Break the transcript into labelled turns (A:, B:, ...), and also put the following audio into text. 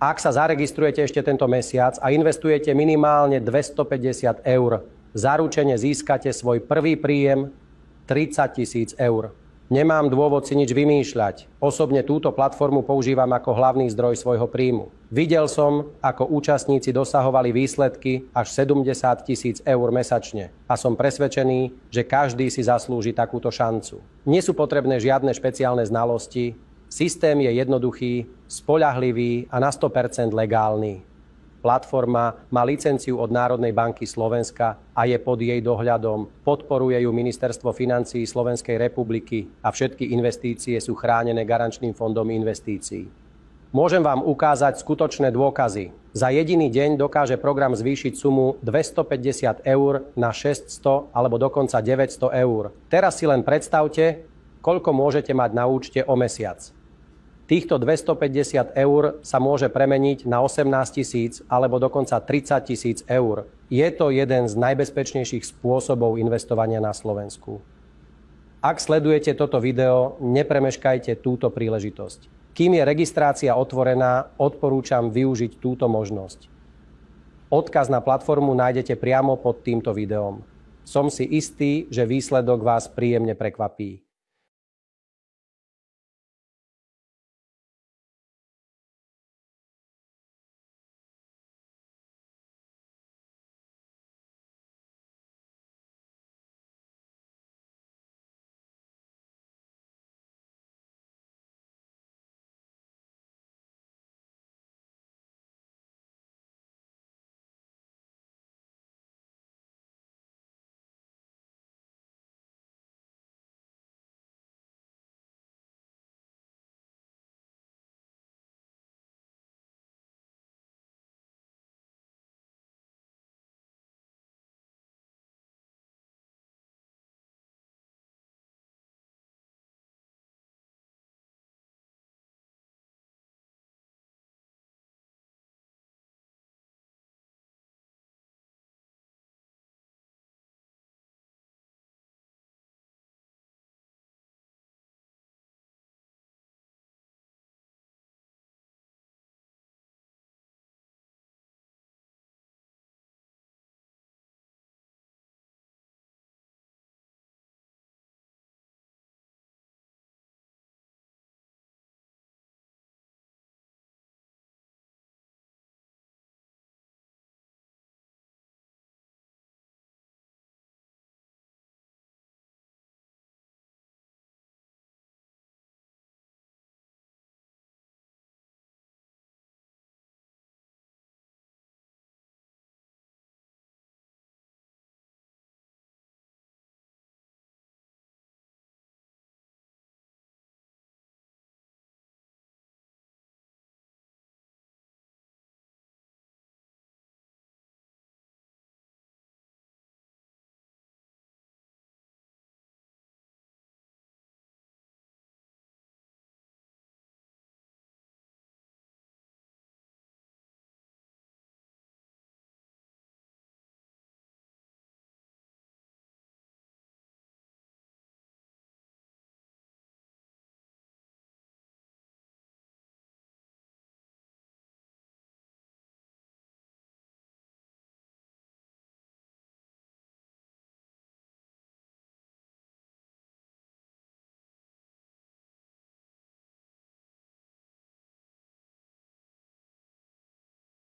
A: Ak sa zaregistrujete ešte tento mesiac a investujete minimálne 250 eur, zaručene získate svoj prvý príjem 30 000 eur. Nemám dôvod si nič vymýšľať. Osobne túto platformu používam ako hlavný zdroj svojho príjmu. Videl som, ako účastníci dosahovali výsledky až 70 000 eur mesačne a som presvedčený, že každý si zaslúži takúto šancu. Nie sú potrebné žiadne špeciálne znalosti. Systém je jednoduchý, spoľahlivý a na 100% legálny. Platforma má licenciu od Národnej banky Slovenska a je pod jej dohľadom. Podporuje ju Ministerstvo financií Slovenskej republiky a všetky investície sú chránené Garančným fondom investícií. Môžem vám ukázať skutočné dôkazy. Za jediný deň dokáže program zvýšiť sumu 250 eur na 600 alebo dokonca 900 eur. Teraz si len predstavte, koľko môžete mať na účte o mesiac. Týchto 250 eur sa môže premeniť na 18 000 alebo dokonca 30 000 eur. Je to jeden z najbezpečnejších spôsobov investovania na Slovensku. Ak sledujete toto video, nepremeškajte túto príležitosť. Kým je registrácia otvorená, odporúčam využiť túto možnosť. Odkaz na platformu nájdete priamo pod týmto videom. Som si istý, že výsledok vás príjemne prekvapí.